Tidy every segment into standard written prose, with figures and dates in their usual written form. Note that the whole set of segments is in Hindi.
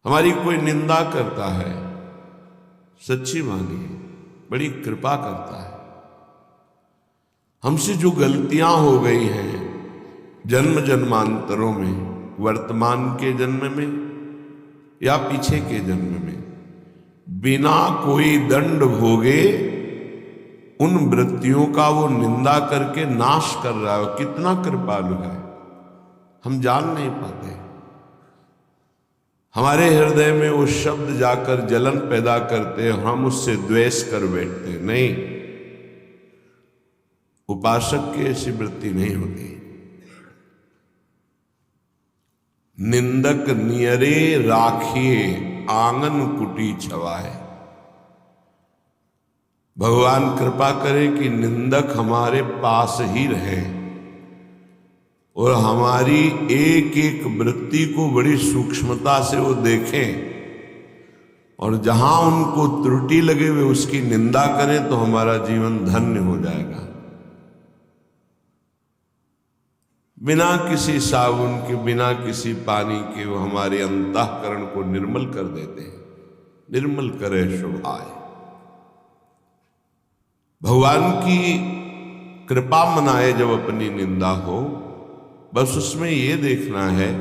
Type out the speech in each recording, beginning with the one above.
हमारी कोई निंदा करता है, सच्ची मानिए बड़ी कृपा करता है। हमसे जो गलतियां हो गई हैं जन्म जन्मांतरों में, वर्तमान के जन्म में या पीछे के जन्म में, बिना कोई दंड भोगे उन वृत्तियों का वो निंदा करके नाश कर रहा है। कितना कृपालु है, हम जान नहीं पाते। हमारे हृदय में वो शब्द जाकर जलन पैदा करते हैं, हम उससे द्वेष कर बैठते। नहीं, उपासक की ऐसी वृत्ति नहीं होती। निंदक नियरे राखिए आंगन कुटी छवाए। भगवान कृपा करे कि निंदक हमारे पास ही रहे और हमारी एक एक वृत्ति को बड़ी सूक्ष्मता से वो देखें, और जहां उनको त्रुटि लगे वे उसकी निंदा करें, तो हमारा जीवन धन्य हो जाएगा। बिना किसी साबुन के, बिना किसी पानी के वो हमारे अंतःकरण को निर्मल कर देते हैं। निर्मल करे शुभाए। भगवान की कृपा मनाए जब अपनी निंदा हो, बस उसमें ये देखना है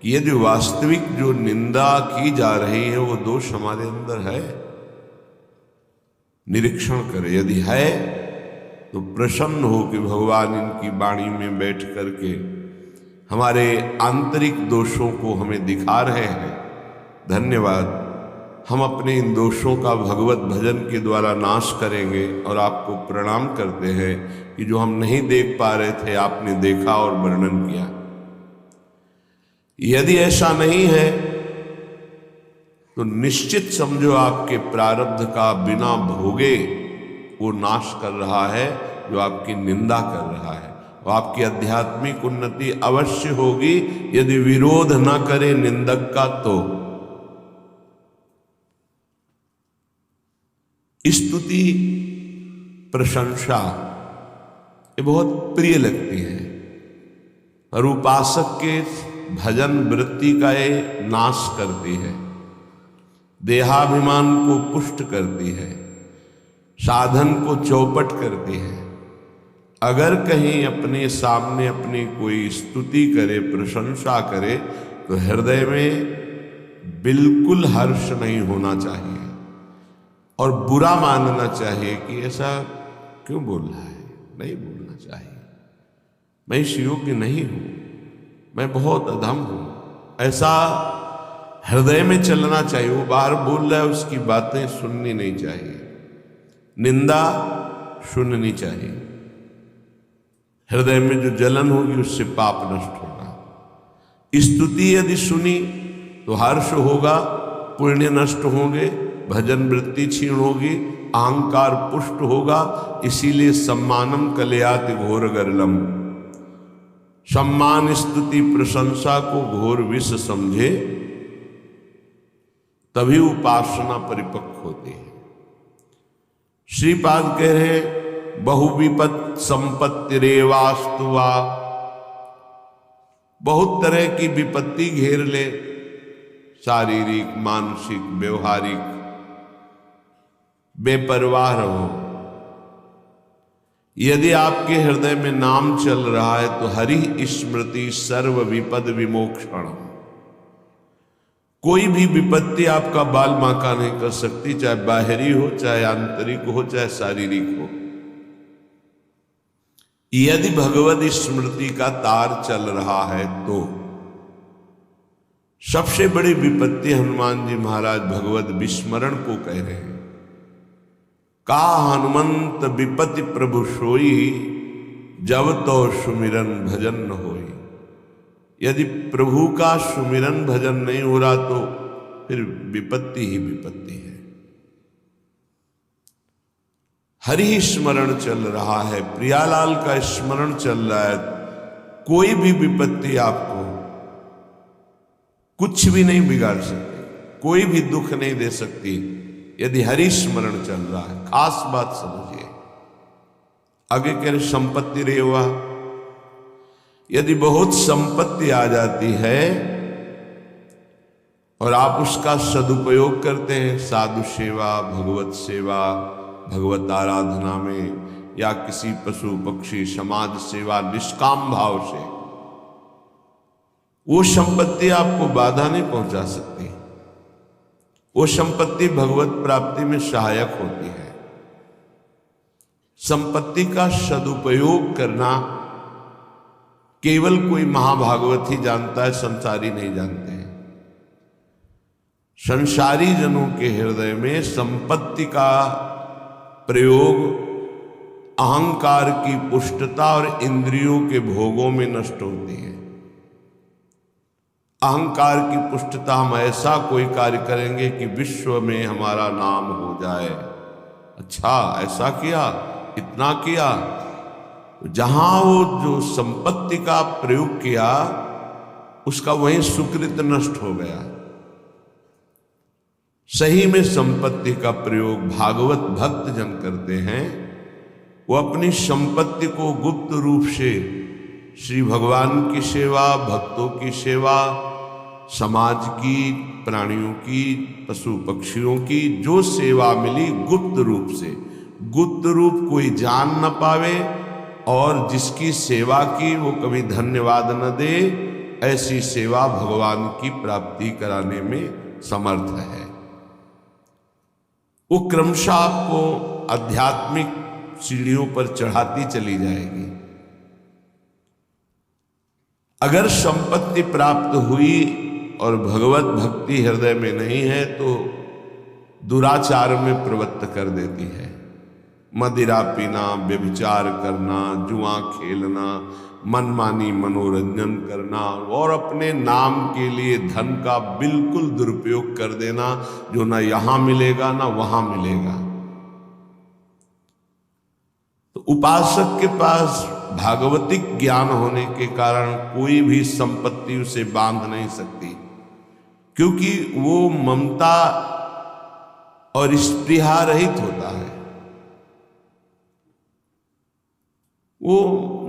कि यदि वास्तविक जो निंदा की जा रही है वो दोष हमारे अंदर है, निरीक्षण करे। यदि है तो प्रसन्न हो कि भगवान इनकी वाणी में बैठ करके हमारे आंतरिक दोषों को हमें दिखा रहे हैं। धन्यवाद, हम अपने इन दोषों का भगवत भजन के द्वारा नाश करेंगे। और आपको प्रणाम करते हैं कि जो हम नहीं देख पा रहे थे आपने देखा और वर्णन किया। यदि ऐसा नहीं है तो निश्चित समझो आपके प्रारब्ध का बिना भोगे वो नाश कर रहा है जो आपकी निंदा कर रहा है। वो आपकी आध्यात्मिक उन्नति अवश्य होगी यदि विरोध न करे निंदक का। तो स्तुति प्रशंसा ये बहुत प्रिय लगती है, और उपासक के भजन वृत्ति का ये नाश करती है, देहाभिमान को पुष्ट करती है, साधन को चौपट करती है। अगर कहीं अपने सामने अपनी कोई स्तुति करे, प्रशंसा करे, तो हृदय में बिल्कुल हर्ष नहीं होना चाहिए और बुरा मानना चाहिए कि ऐसा क्यों बोल रहा है। नहीं बोलना चाहिए, मैं इस योग्य नहीं हूं, मैं बहुत अधम हूं, ऐसा हृदय में चलना चाहिए। वो बाहर बोल रहा है उसकी बातें सुननी नहीं चाहिए, निंदा सुननी चाहिए। हृदय में जो जलन होगी उससे पाप नष्ट होगा। स्तुति यदि सुनी तो हर्ष होगा, पुण्य नष्ट होंगे, भजन वृत्ति क्षीण होगी, अहंकार पुष्ट होगा। इसीलिए सम्मानम कलयाति घोर गर्लम, सम्मान स्तुति प्रशंसा को घोर विष समझे तभी उपासना परिपक्व होती है। श्रीपाद कह रहे बहुविपत संपत्ति रेवास्तुवा, बहुत तरह की विपत्ति घेर ले, शारीरिक मानसिक व्यवहारिक, बेपरवाह रहो। यदि आपके हृदय में नाम चल रहा है तो हरि स्मृति सर्व विपद विमोक्षण। कोई भी विपत्ति आपका बाल बांका नहीं कर सकती, चाहे बाहरी हो, चाहे आंतरिक हो, चाहे शारीरिक हो। यदि भगवत स्मृति का तार चल रहा है तो सबसे बड़ी विपत्ति हनुमान जी महाराज भगवत विस्मरण को कह रहे हैं। का हनुमंत विपत्ति प्रभु सोई, जब तो सुमिरन भजन न होई। यदि प्रभु का सुमिरन भजन नहीं हो रहा तो फिर विपत्ति ही विपत्ति है। हरि स्मरण चल रहा है, प्रियालाल का स्मरण चल रहा है, कोई भी विपत्ति आपको कुछ भी नहीं बिगाड़ सकती, कोई भी दुख नहीं दे सकती यदि हरि स्मरण चल रहा है। खास बात समझिए। आगे कह रहे संपत्ति रेवा, यदि बहुत संपत्ति आ जाती है और आप उसका सदुपयोग करते हैं साधु सेवा, भगवत सेवा, भगवत आराधना में, या किसी पशु पक्षी समाज सेवा निष्काम भाव से, वो संपत्ति आपको बाधा नहीं पहुंचा सकती। वो संपत्ति भगवत प्राप्ति में सहायक होती है। संपत्ति का सदुपयोग करना केवल कोई महाभागवत ही जानता है, संसारी नहीं जानते हैं। संसारी जनों के हृदय में संपत्ति का प्रयोग अहंकार की पुष्टता और इंद्रियों के भोगों में नष्ट होती है। अहंकार की पुष्टता, हम ऐसा कोई कार्य करेंगे कि विश्व में हमारा नाम हो जाए, अच्छा ऐसा किया, इतना किया। जहां वो जो संपत्ति का प्रयोग किया उसका वहीं सुकृत नष्ट हो गया। सही में संपत्ति का प्रयोग भागवत भक्त जन करते हैं। वो अपनी संपत्ति को गुप्त रूप से श्री भगवान की सेवा, भक्तों की सेवा, समाज की, प्राणियों की, पशु पक्षियों की जो सेवा मिली गुप्त रूप से, गुप्त रूप कोई जान न पावे और जिसकी सेवा की वो कभी धन्यवाद न दे, ऐसी सेवा भगवान की प्राप्ति कराने में समर्थ है। वो क्रमशः आपको आध्यात्मिक सीढ़ियों पर चढ़ाती चली जाएगी। अगर संपत्ति प्राप्त हुई और भगवत भक्ति हृदय में नहीं है तो दुराचार में प्रवृत्त कर देती है। मदिरा पीना, व्यभिचार करना, जुआ खेलना, मनमानी मनोरंजन करना और अपने नाम के लिए धन का बिल्कुल दुरुपयोग कर देना, जो ना यहां मिलेगा ना वहां मिलेगा। तो उपासक के पास भागवतिक ज्ञान होने के कारण कोई भी संपत्ति उसे बांध नहीं सकती, क्योंकि वो ममता और स्पृहा रहित होता है। वो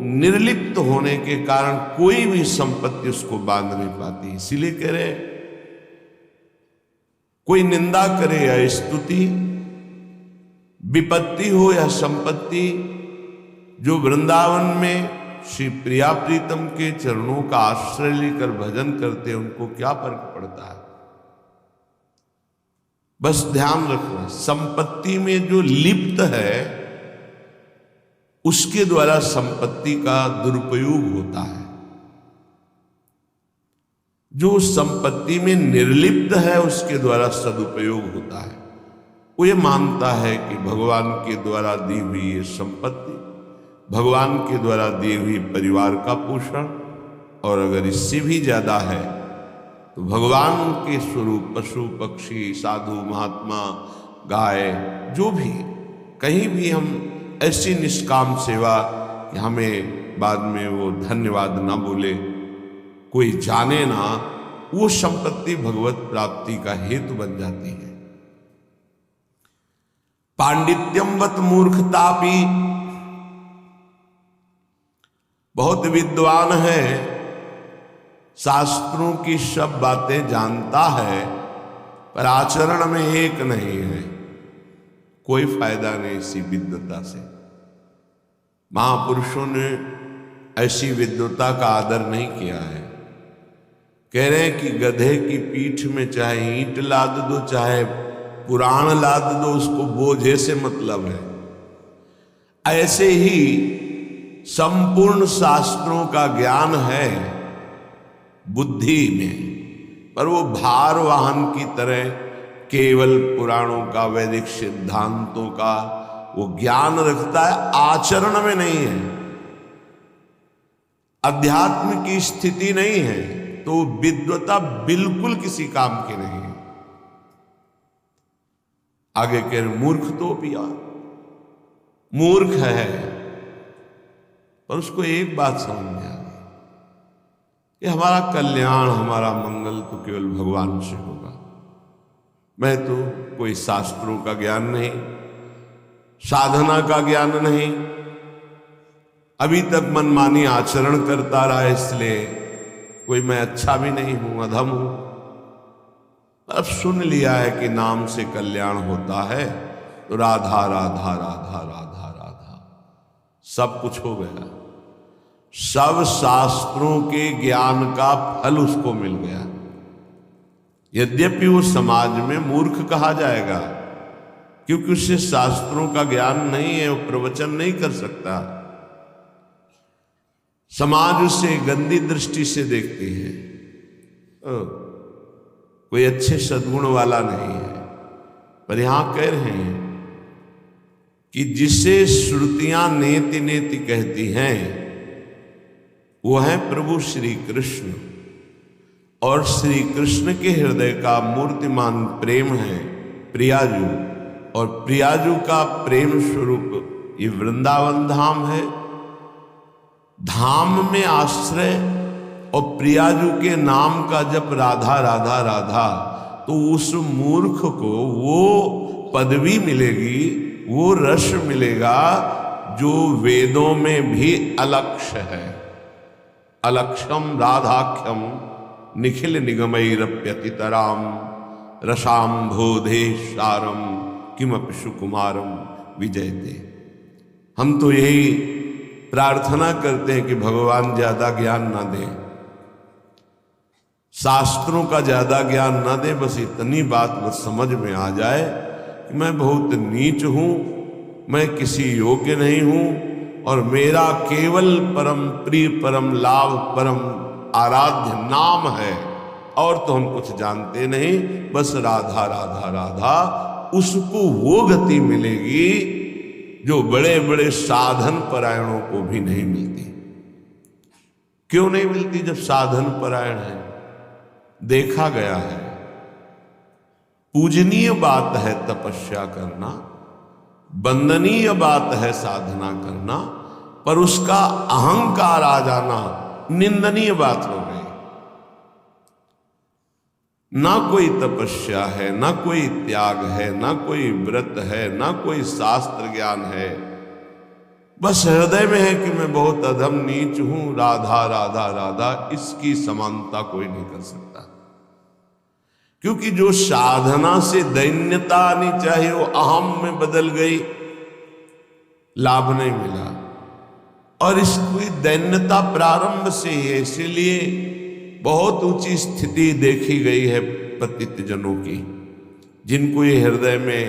निर्लिप्त होने के कारण कोई भी संपत्ति उसको बांध नहीं पाती। इसीलिए कह रहे, कोई निंदा करे या स्तुति, विपत्ति हो या संपत्ति, जो वृंदावन में श्री प्रिया प्रीतम के चरणों का आश्रय लेकर भजन करते, उनको क्या फर्क पड़ता है। बस ध्यान रखना, संपत्ति में जो लिप्त है उसके द्वारा संपत्ति का दुरुपयोग होता है। जो संपत्ति में निर्लिप्त है उसके द्वारा सदुपयोग होता है। वो ये मानता है कि भगवान के द्वारा दी हुई ये संपत्ति, भगवान के द्वारा दी हुई परिवार का पोषण, और अगर इससे भी ज्यादा है तो भगवान के स्वरूप पशु पक्षी, साधु महात्मा, गाय, जो भी, कहीं भी हम ऐसी निष्काम सेवा कि हमें बाद में वो धन्यवाद ना बोले, कोई जाने ना, वो संपत्ति भगवत प्राप्ति का हेतु बन जाती है। पांडित्यमवत मूर्खतापि, बहुत विद्वान है, शास्त्रों की सब बातें जानता है, पर आचरण में एक नहीं है। कोई फायदा नहीं इसी विद्वता से। महापुरुषों ने ऐसी विद्वता का आदर नहीं किया है। कह रहे हैं कि गधे की पीठ में चाहे ईंट लाद दो, चाहे पुराण लाद दो, उसको बोझे से मतलब है। ऐसे ही संपूर्ण शास्त्रों का ज्ञान है बुद्धि में, पर वो भार वाहन की तरह केवल पुराणों का, वैदिक सिद्धांतों का वो ज्ञान रखता है, आचरण में नहीं है, अध्यात्म की स्थिति नहीं है, तो विद्वता बिल्कुल किसी काम की नहीं है। आगे कह रहे मूर्ख तो पिया, मूर्ख है, पर उसको एक बात समझ में आ गई, ये हमारा कल्याण, हमारा मंगल तो केवल भगवान से होगा। मैं तो कोई शास्त्रों का ज्ञान नहीं, साधना का ज्ञान नहीं, अभी तक मनमानी आचरण करता रहा, इसलिए कोई मैं अच्छा भी नहीं हूं, अधम हूं। अब सुन लिया है कि नाम से कल्याण होता है, तो राधा राधा राधा राधा राधा सब कुछ हो गया। सब शास्त्रों के ज्ञान का फल उसको मिल गया। यद्यपि वो समाज में मूर्ख कहा जाएगा, क्योंकि उससे शास्त्रों का ज्ञान नहीं है, वो प्रवचन नहीं कर सकता। समाज उसे गंदी दृष्टि से देखती है, कोई अच्छे सद्गुण वाला नहीं है। पर यहां कह रहे हैं कि जिसे श्रुतियां नेति नेति कहती हैं वो है प्रभु श्री कृष्ण, और श्री कृष्ण के हृदय का मूर्तिमान प्रेम है प्रियाजू, और प्रियाजू का प्रेम स्वरूप ये वृंदावन धाम है। धाम में आश्रय और प्रियाजू के नाम का जप राधा राधा राधा, तो उस मूर्ख को वो पदवी मिलेगी, वो रस मिलेगा जो वेदों में भी अलक्ष्य है। अलक्ष्यम राधाख्यम निखिल निगमैरप्यतितराम रसाम्भोधे सारम किमपि सुकुमारम विजयते। हम तो यही प्रार्थना करते हैं कि भगवान ज्यादा ज्ञान ना दें, शास्त्रों का ज्यादा ज्ञान ना दे, बस इतनी बात बस समझ में आ जाए कि मैं बहुत नीच हूं, मैं किसी योग्य नहीं हूं, और मेरा केवल परम प्रिय परम लाभ परम आराध्य नाम है, और तो हम कुछ जानते नहीं, बस राधा राधा राधा। उसको वो गति मिलेगी जो बड़े बड़े साधन परायणों को भी नहीं मिलती। क्यों नहीं मिलती? जब साधन परायण है, देखा गया है, पूजनीय बात है तपस्या करना, वंदनीय बात है साधना करना, पर उसका अहंकार आ जाना निंदनीय बात हो गई। ना कोई तपस्या है, ना कोई त्याग है, ना कोई व्रत है, ना कोई शास्त्र ज्ञान है, बस हृदय में है कि मैं बहुत अधम नीच हूं, राधा राधा राधा, इसकी समानता कोई नहीं कर सकता। क्योंकि जो साधना से दैन्यता आनी चाहिए वो अहम में बदल गई, लाभ नहीं मिला। और इसकी दैन्यता प्रारंभ से ही है, इसीलिए बहुत ऊंची स्थिति देखी गई है पतित जनों की, जिनको ये हृदय में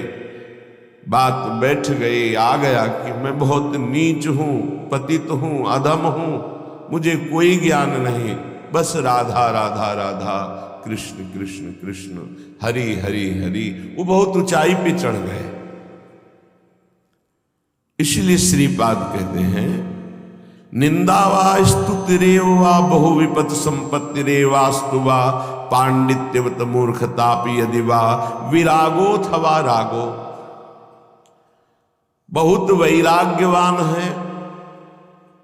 बात बैठ गई, आ गया कि मैं बहुत नीच हूं, पतित हूं, अधम हूं, मुझे कोई ज्ञान नहीं, बस राधा राधा राधा, कृष्ण कृष्ण कृष्ण, हरि हरि हरि, वो बहुत ऊंचाई पे चढ़ गए। इसलिए श्रीपाद कहते हैं निंदा वा स्तुतिरेव वा बहुविपत संपत्तिरेवास्तु वा पांडित्यवत मूर्खतापि यदि वा विरागोथवा रागो। बहुत वैराग्यवान है,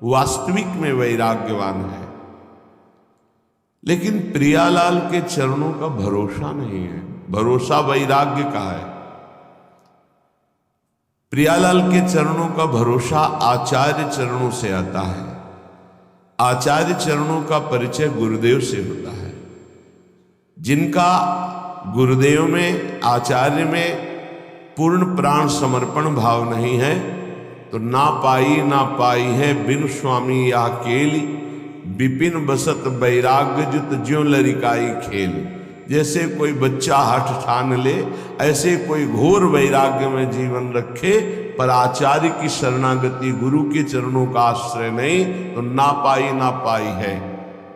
वास्तविक में वैराग्यवान है, लेकिन प्रियालाल के चरणों का भरोसा नहीं है। भरोसा वैराग्य का है। प्रियालाल के चरणों का भरोसा आचार्य चरणों से आता है। आचार्य चरणों का परिचय गुरुदेव से होता है। जिनका गुरुदेव में, आचार्य में पूर्ण प्राण समर्पण भाव नहीं है, तो ना पाई है बिन स्वामी या केली, विपिन बसत वैराग्य जुत ज्यों लरिकाई खेल। जैसे कोई बच्चा हठ ठान ले, ऐसे कोई घोर वैराग्य में जीवन रखे, पर आचार्य की शरणागति, गुरु के चरणों का आश्रय नहीं, तो ना पाई है।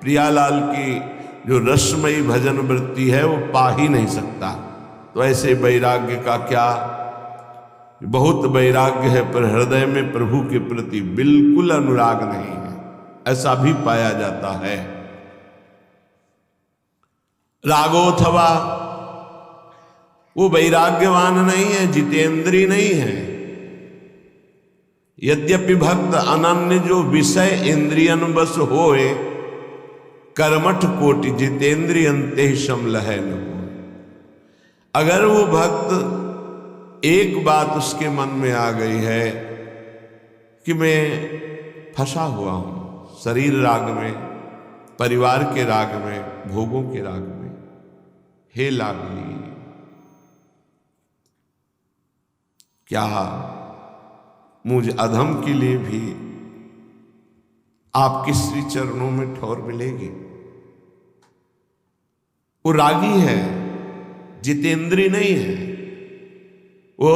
प्रियालाल की जो रसमयी भजन वृत्ति है वो पा ही नहीं सकता। तो ऐसे वैराग्य का क्या, बहुत वैराग्य है पर हृदय में प्रभु के प्रति बिल्कुल अनुराग नहीं है, ऐसा भी पाया जाता है। रागोथवा, वो वैराग्यवान नहीं है, जितेंद्री नहीं है। यद्यपि भक्त अनन्य जो विषय इंद्रियन बस होए, कर्मठ कोटि जितेंद्रिय अंते समलह न हो। अगर वो भक्त एक बात उसके मन में आ गई है कि मैं फंसा हुआ हूं शरीर राग में, परिवार के राग में, भोगों के राग में, हे लाडली क्या मुझ अधम के लिए भी आपके श्री चरणों में ठौर मिलेगी? वो रागी है, जितेंद्री नहीं है, वो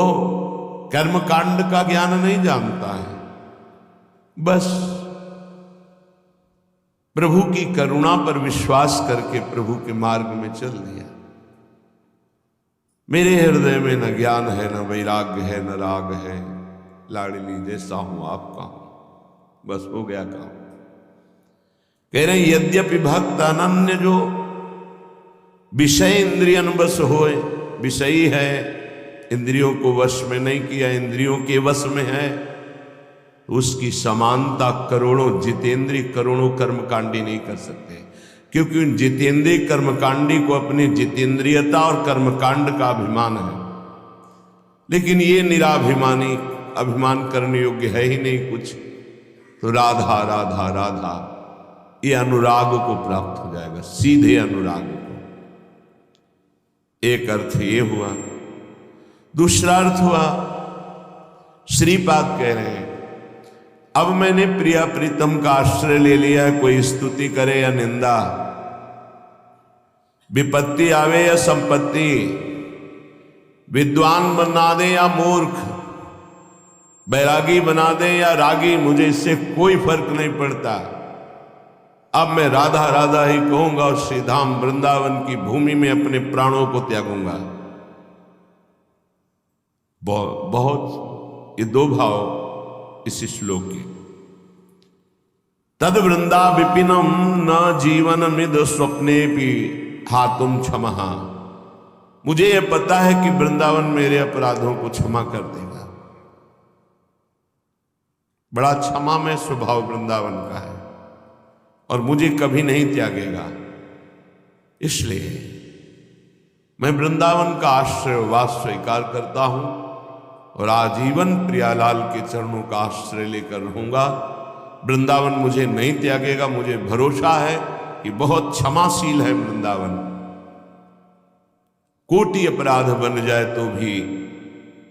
कर्मकांड का ज्ञान नहीं जानता है, बस प्रभु की करुणा पर विश्वास करके प्रभु के मार्ग में चल दिया। मेरे हृदय में न ज्ञान है, न वैराग्य है, न राग है, लाडली जैसा हूं आपका हूं, बस हो गया काम। कह रहे यद्यपि भक्त अनन्य जो विषय इंद्रियन बस होए, विषयी है, इंद्रियों को वश में नहीं किया, इंद्रियों के वश में है, उसकी समानता करोड़ों जितेंद्रीय करोड़ों कर्मकांडी नहीं कर सकते, क्योंकि उन जितेंद्रीय कर्मकांडी को अपनी जितेंद्रियता और कर्मकांड का अभिमान है। लेकिन ये निराभिमानी अभिमान करने योग्य है ही नहीं कुछ, तो राधा राधा राधा ये अनुराग को प्राप्त हो जाएगा, सीधे अनुराग को। एक अर्थ ये हुआ। दूसरा अर्थ हुआ, श्रीपाद कह रहे हैं अब मैंने प्रिया प्रीतम का आश्रय ले लिया, कोई स्तुति करे या निंदा, विपत्ति आवे या संपत्ति, विद्वान बना दे या मूर्ख, बैरागी बना दे या रागी, मुझे इससे कोई फर्क नहीं पड़ता। अब मैं राधा राधा ही कहूंगा और श्रीधाम वृंदावन की भूमि में अपने प्राणों को त्यागूंगा। बहुत ये दो भाव इस श्लोक के। तद वृंदा विपिनम न जीवन मिद स्वप्ने भी हातुम क्षमहा, मुझे यह पता है कि वृंदावन मेरे अपराधों को क्षमा कर देगा। बड़ा क्षमामय स्वभाव वृंदावन का है और मुझे कभी नहीं त्यागेगा। इसलिए मैं वृंदावन का आश्रय वास स्वीकार करता हूं और आजीवन प्रियालाल के चरणों का आश्रय लेकर रहूंगा। वृंदावन मुझे नहीं त्यागेगा, मुझे भरोसा है कि बहुत क्षमाशील है वृंदावन। कोटि अपराध बन जाए तो भी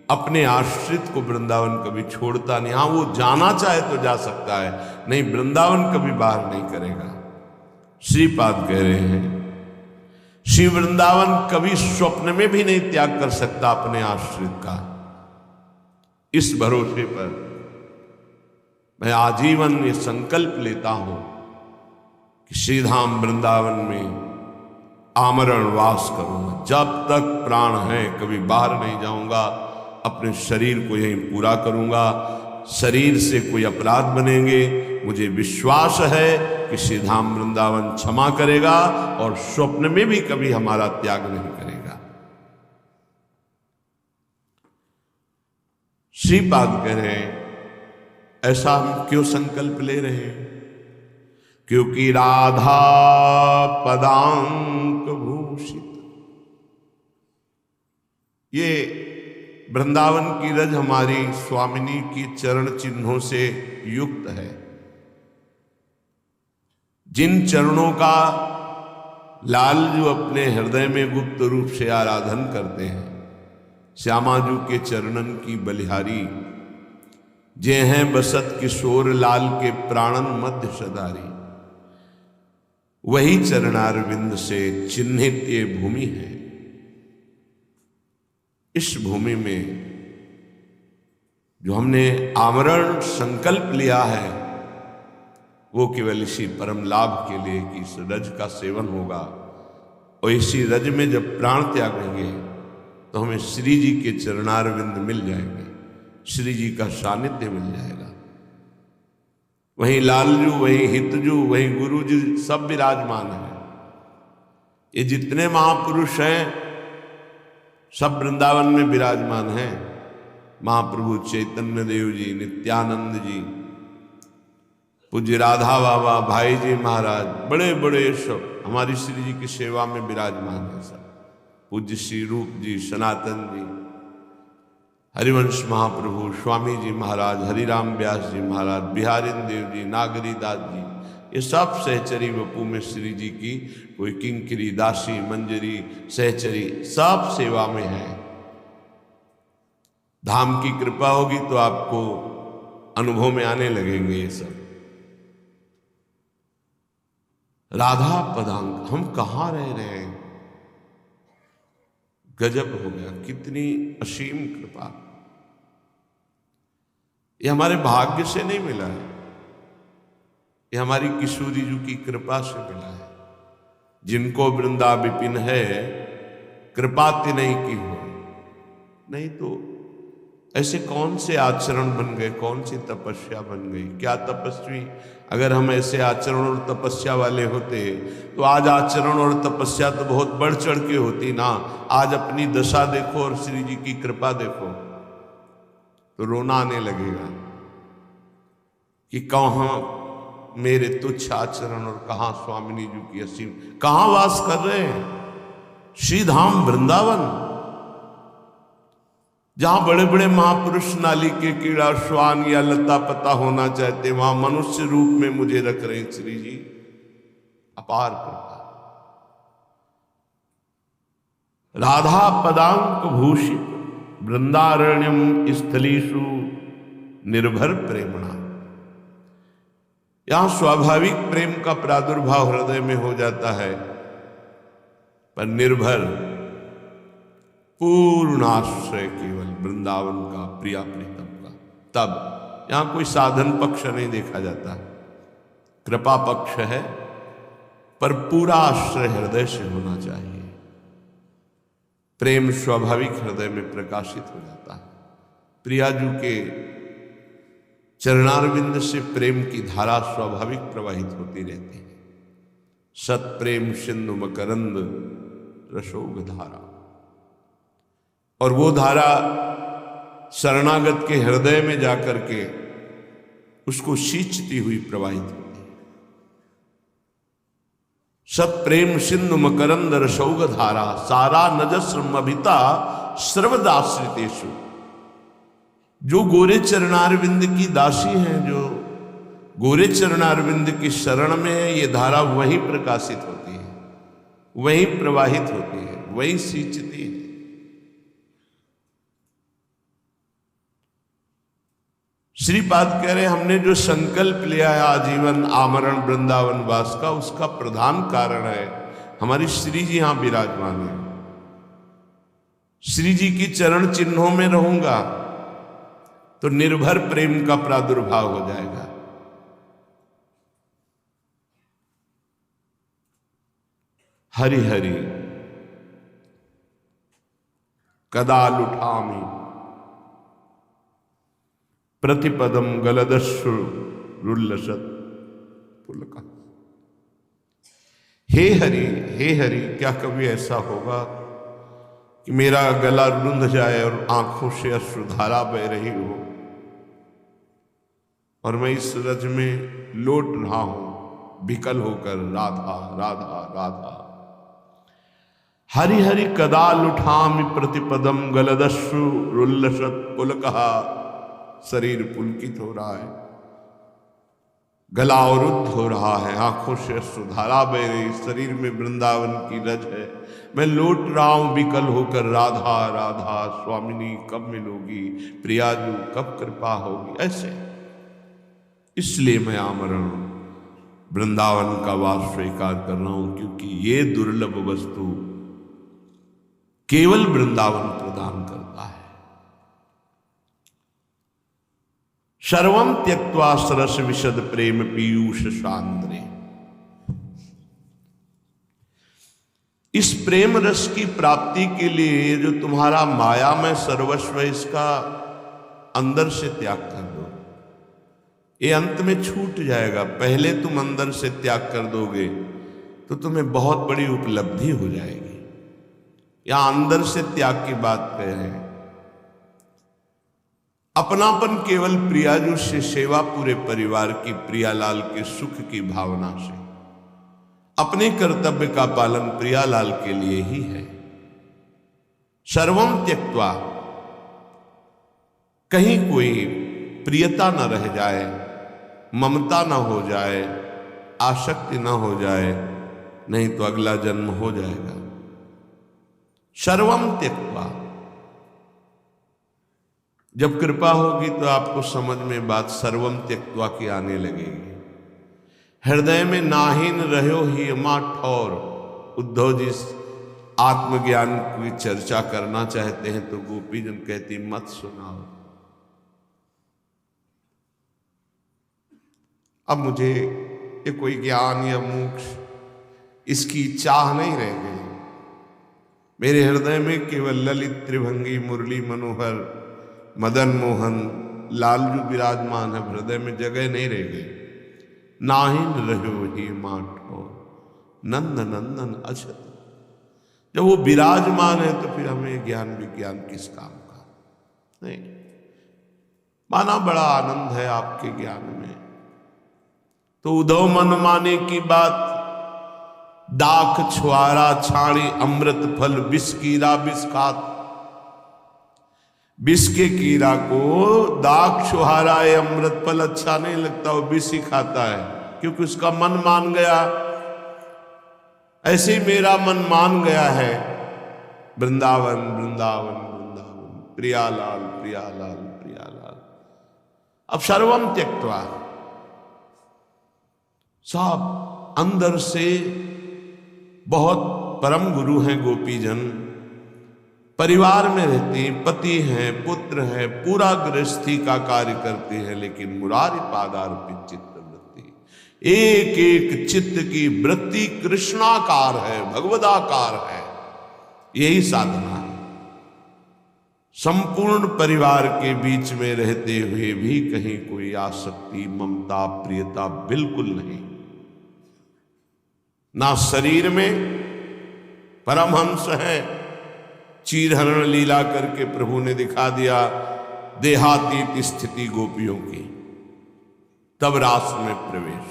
अपने आश्रित को वृंदावन कभी छोड़ता नहीं। हाँ, वो जाना चाहे तो जा सकता है, नहीं वृंदावन कभी बाहर नहीं करेगा। श्रीपाद कह रहे हैं श्री वृंदावन कभी स्वप्न में भी नहीं त्याग कर सकता अपने आश्रित का। इस भरोसे पर मैं आजीवन ये संकल्प लेता हूं कि श्रीधाम वृंदावन में आमरण वास करूंगा। जब तक प्राण है कभी बाहर नहीं जाऊंगा, अपने शरीर को यहीं पूरा करूंगा। शरीर से कोई अपराध बनेंगे, मुझे विश्वास है कि श्रीधाम वृंदावन क्षमा करेगा और स्वप्न में भी कभी हमारा त्याग नहीं करेगा। श्रीपाद कह रहे हैं ऐसा हम क्यों संकल्प ले रहे हैं? क्योंकि राधा पदांक भूषित, ये वृंदावन की रज हमारी स्वामिनी की चरण चिन्हों से युक्त है। जिन चरणों का लाल जो अपने हृदय में गुप्त रूप से आराधन करते हैं, श्यामाजू के चरणन की बलिहारी, जे हैं बसत किशोर लाल के प्राणन मध्य सदारी, वही चरणारविंद से चिन्हित ये भूमि है। इस भूमि में जो हमने आमरण संकल्प लिया है वो केवल इसी परम लाभ के लिए कि इस रज का सेवन होगा, और इसी रज में जब प्राण त्यागेंगे तो हमें श्री जी के चरणारविंद मिल जाएंगे, श्री जी का सानिध्य मिल जाएगा। वहीं लालजू, वहीं हितजू, वहीं गुरुजी सब विराजमान है। ये जितने महापुरुष हैं सब वृंदावन में विराजमान हैं। महाप्रभु चैतन्य देव जी, नित्यानंद जी, पूज्य राधा बाबा, भाई जी महाराज, बड़े बड़े सब हमारी श्री जी की सेवा में विराजमान है। सब पूज्य श्री रूप जी, सनातन जी, हरिवंश महाप्रभु, स्वामी जी महाराज, हरिराम व्यास जी महाराज, बिहारिन देव जी, नागरी दास जी, ये सब सहचरी वपू में श्री जी की कोई किंकरी, दासी, मंजरी, सहचरी सब सेवा में है। धाम की कृपा होगी तो आपको अनुभव में आने लगेंगे ये सब। राधा पदांक, हम कहाँ रह रहे हैं, गजब हो गया, कितनी असीम कृपा। ये हमारे भाग्य से नहीं मिला है, ये हमारी किशोरी जी की कृपा से मिला है। जिनको वृंदा विपिन है, कृपा तिनहि की हो। नहीं तो ऐसे कौन से आचरण बन गए, कौन सी तपस्या बन गई। क्या तपस्वी, अगर हम ऐसे आचरण और तपस्या वाले होते तो आज आचरण और तपस्या तो बहुत बढ़ चढ़ के होती ना। आज अपनी दशा देखो और श्री जी की कृपा देखो तो रोना आने लगेगा कि कहाँ मेरे तुच्छ आचरण और कहाँ स्वामिनी जी की असीम, कहाँ वास कर रहे हैं। श्री धाम वृंदावन, जहां बड़े बड़े महापुरुष नाली के कीड़ा श्वान या लता पता होना चाहते, वहां मनुष्य रूप में मुझे रख रहे श्री जी। अपार कृपा। राधा पदांक भूषित वृंदारण्यम स्थलीषु निर्भर प्रेमणा। यहां स्वाभाविक प्रेम का प्रादुर्भाव हृदय में हो जाता है, पर निर्भर पूर्ण आश्रय केवल वृंदावन का, प्रिया प्रीतम का। तब यहां कोई साधन पक्ष नहीं देखा जाता, कृपा पक्ष है, पर पूरा आश्रय हृदय से होना चाहिए। प्रेम स्वाभाविक हृदय में प्रकाशित हो जाता है। प्रियाजू के चरणारविंद से प्रेम की धारा स्वाभाविक प्रवाहित होती रहती है। सत प्रेम सिंधु मकरंद रसोग धारा, और वो धारा शरणागत के हृदय में जाकर के उसको सींचती हुई प्रवाहित होती है। सत प्रेम सिंधु मकरंद रसौग धारा, सारा नजस्रमभिता सर्वदाश्रितेषु। जो गोरे चरणारविंद की दासी हैं, जो गोरे चरणारविंद की शरण में है, ये धारा वहीं प्रकाशित होती है, वहीं प्रवाहित होती है, वहीं सींचती है। श्रीपाद कह रहे, हमने जो संकल्प लिया है आजीवन आमरण वृंदावन वास का, उसका प्रधान कारण है हमारी श्री जी यहां विराजमान है। श्री जी की चरण चिन्हों में रहूंगा तो निर्भर प्रेम का प्रादुर्भाव हो जाएगा। हरि हरि कदा लुठामि प्रतिपदम गलदस्रु रुल्लसत पुलका। हे हरि, क्या कभी ऐसा होगा कि मेरा गला रुंध जाए और आंखों से अश्रुधारा बह रही हो और मैं इस रज में लौट रहा हूं विकल होकर, राधा राधा राधा। हरि हरि कदा लुठामि प्रतिपदम गलदस्रु रुल्लसत पुलका। शरीर पुलकित हो रहा है, गला अवरुद्ध हो रहा है, आंखों से अश्रुधारा बह रही, शरीर में वृंदावन की रज है, मैं लौट रहा हूं विकल होकर, राधा राधा स्वामिनी कब मिलोगी, प्रियाजू कब कृपा होगी। ऐसे इसलिए मैं आमरण वृंदावन का वास स्वीकार कर रहा हूं, क्योंकि ये दुर्लभ वस्तु केवल वृंदावन प्रदान करता है। सर्वं त्यक्त्वा सरस विशद प्रेम पीयूष सांद्रे। इस प्रेम रस की प्राप्ति के लिए जो तुम्हारा माया में सर्वस्व, इसका अंदर से त्याग कर दो। ये अंत में छूट जाएगा, पहले तुम अंदर से त्याग कर दोगे तो तुम्हें बहुत बड़ी उपलब्धि हो जाएगी। यहां अंदर से त्याग की बात कह रहे हैं। अपनापन केवल प्रियाजू से, सेवा पूरे परिवार की, प्रियालाल के सुख की भावना से, अपने कर्तव्य का पालन प्रियालाल के लिए ही है। सर्वं त्यक्त्वा, कहीं कोई प्रियता न रह जाए, ममता न हो जाए, आसक्ति न हो जाए, नहीं तो अगला जन्म हो जाएगा। सर्वं त्यक्त्वा, जब कृपा होगी तो आपको समझ में बात सर्वम त्यक्त्वा की आने लगेगी। हृदय में नाहीन रहो ही अमा ठौर। उद्धव जी आत्मज्ञान की चर्चा करना चाहते हैं तो गोपीजन कहती मत सुनाओ। अब मुझे ये कोई ज्ञान या मोक्ष इसकी चाह नहीं रह गई। मेरे हृदय में केवल ललित त्रिभंगी मुरली मनोहर मदन मोहन लालजू विराजमान है। हृदय में जगह नहीं रह गई। नाहिन रहो ही माठो नंद नंदन अछत। जब वो विराजमान है तो फिर हमें ज्ञान विज्ञान किस काम का? नहीं, माना बड़ा आनंद है आपके ज्ञान में। तो उद्धव मन माने की बात, दाख छुआरा छाणी अमृत फल विष कीरा विष खात। विष के कीड़ा को दाख छुहारा है, अमृत फल अच्छा नहीं लगता, वो विष ही खाता है क्योंकि उसका मन मान गया। ऐसे ही मेरा मन मान गया है वृंदावन वृंदावन वृंदावन, प्रियालाल प्रियालाल प्रियालाल। अब सर्वम त्यक्त्वा, सब अंदर से बहुत परम गुरु हैं गोपीजन, परिवार में रहते हैं, पति हैं, पुत्र हैं, पूरा गृहस्थी का कार्य करते हैं, लेकिन मुरारी पादार्पित चित्त वृत्ति, एक एक चित्त की वृत्ति कृष्णाकार है, भगवदाकार है। यही साधना है। संपूर्ण परिवार के बीच में रहते हुए भी कहीं कोई आसक्ति ममता प्रियता बिल्कुल नहीं। ना शरीर में परमहंस है, चीरहरण लीला करके प्रभु ने दिखा दिया देहातीत स्थिति गोपियों की, तब रास में प्रवेश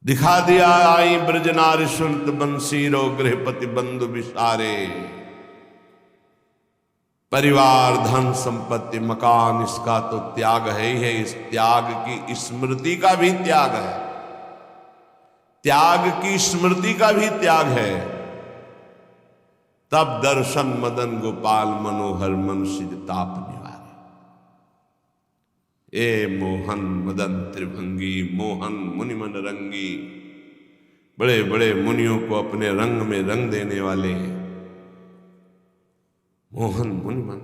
दिखा दिया। आई ब्रज नारी सुनत बंसीरो गृहपति बंधु विसारे। परिवार धन संपत्ति मकान इसका तो त्याग है ही है, इस त्याग की स्मृति का भी त्याग है, त्याग की स्मृति का भी त्याग है। तब दर्शन मदन गोपाल मनोहर मन सिज ताप निवारे। ए मोहन मदन त्रिभंगी मोहन मुनि मन रंगी। बड़े बड़े मुनियों को अपने रंग में रंग देने वाले मोहन मुनि मन,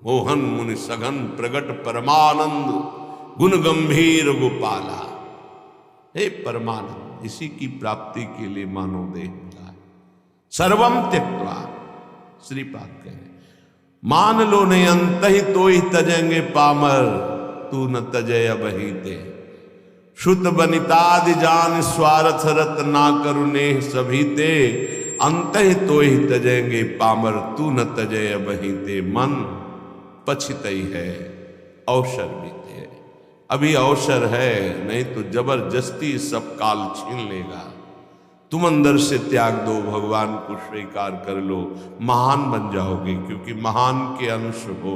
मोहन मुनि सघन प्रगट परमानंद गुण गंभीर गोपाला। हे परमानंद, इसी की प्राप्ति के लिए मानव देह मिला है। सर्वम त्यक्त्वा, श्रीपाद कहे मान लो नहीं अंत ही तो ही तजेंगे पामर, तू न तजय अबहीते। शुद्ध बनितादि जान स्वार्थ रत ना करुणे सभी ते। अंत ही तो ही तजेंगे पामर, तू न तजय अबहीते। मन पछितई है अवसर बीते। अभी अवसर है, नहीं तो जबरदस्ती सब काल छीन लेगा। तुम अंदर से त्याग दो, भगवान को स्वीकार कर लो, महान बन जाओगे, क्योंकि महान के अंश हो।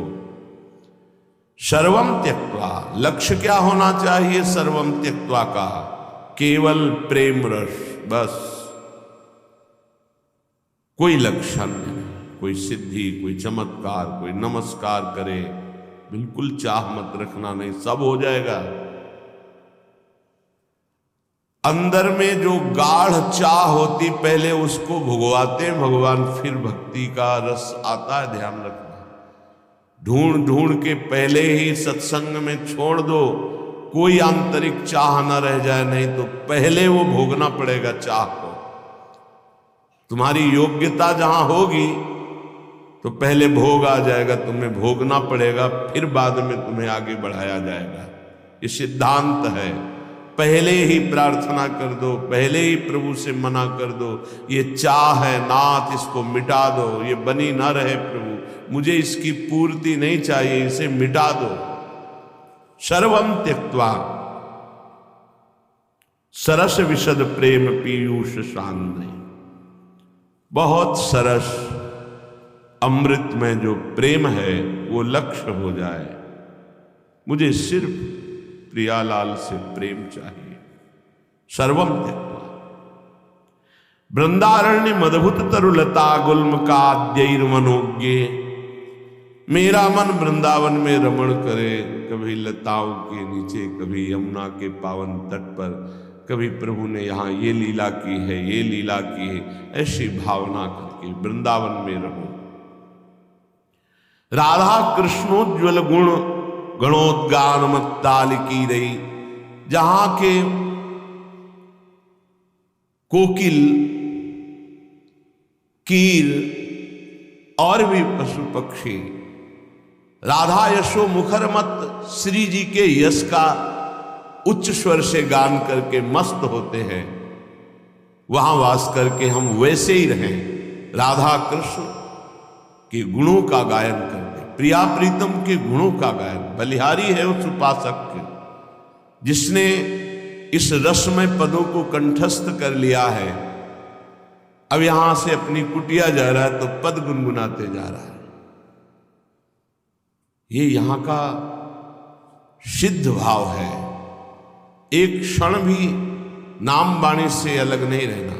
सर्वम त्यक्त्वा, लक्ष्य क्या होना चाहिए सर्वम त्यक्त्वा का? केवल प्रेम रस, बस। कोई लक्षण नहीं, कोई सिद्धि, कोई चमत्कार, कोई नमस्कार करे, बिल्कुल चाह मत रखना, नहीं सब हो जाएगा। अंदर में जो गाढ़ चाह होती पहले उसको भुगवाते भगवान, फिर भक्ति का रस आता है, ध्यान रखना। ढूंढ ढूंढ के पहले ही सत्संग में छोड़ दो, कोई आंतरिक चाह न रह जाए, नहीं तो पहले वो भोगना पड़ेगा चाह को। तुम्हारी योग्यता जहां होगी तो पहले भोग आ जाएगा, तुम्हें भोगना पड़ेगा, फिर बाद में तुम्हें आगे बढ़ाया जाएगा। ये सिद्धांत है। पहले ही प्रार्थना कर दो, पहले ही प्रभु से मना कर दो, ये चाह है नाथ, इसको मिटा दो, ये बनी ना रहे प्रभु, मुझे इसकी पूर्ति नहीं चाहिए, इसे मिटा दो। सर्वम त्यक्त्वा सरस विशद प्रेम पीयूष सांद्र। बहुत सरस अमृत में जो प्रेम है वो लक्ष्य हो जाए। मुझे सिर्फ प्रियालाल से प्रेम चाहिए। सर्वम त्यक्त्वा वृंदारण्य मदभुत तरुलता गुल्म काद्यैर्मनोज्ञे। मेरा मन वृंदावन में रमण करे, कभी लताओं के नीचे, कभी यमुना के पावन तट पर, कभी प्रभु ने यहाँ ये लीला की है, ये लीला की है, ऐसी भावना करके वृंदावन में रहूं। राधा कृष्णोज्वल गुण गणोद्गान मत्ताल की रही, जहां के कोकिल, कीर और भी पशु पक्षी राधा यशो मुखर मत श्री जी के यश का उच्च स्वर से गान करके मस्त होते हैं, वहां वास करके हम वैसे ही रहें, राधा कृष्ण के गुणों का गायन करते, प्रिया प्रीतम के गुणों का गायन। बलिहारी है उस उपासक के जिसने इस रसमय पदों को कंठस्थ कर लिया है। अब यहां से अपनी कुटिया जा रहा है तो पद गुनगुनाते जा रहा है। ये यहां का सिद्ध भाव है। एक क्षण भी नाम बाणी से अलग नहीं रहना।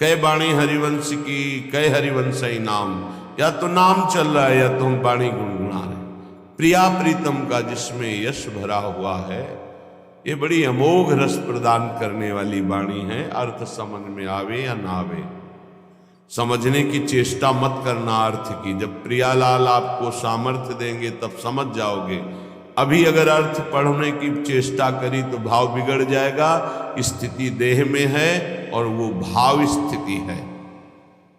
कै बाणी हरिवंश की, कै हरिवंश ही नाम, या तो नाम चल रहा है या तो हम बाणी गुनगुना रहे। प्रिया प्रीतम का जिसमें यश भरा हुआ है, ये बड़ी अमोघ रस प्रदान करने वाली वाणी है। अर्थ समझ में आवे या ना आवे, समझने की चेष्टा मत करना अर्थ की। जब प्रियालाल आपको सामर्थ्य देंगे तब समझ जाओगे। अभी अगर अर्थ पढ़ने की चेष्टा करी तो भाव बिगड़ जाएगा। स्थिति देह में है और वो भाव स्थिति है।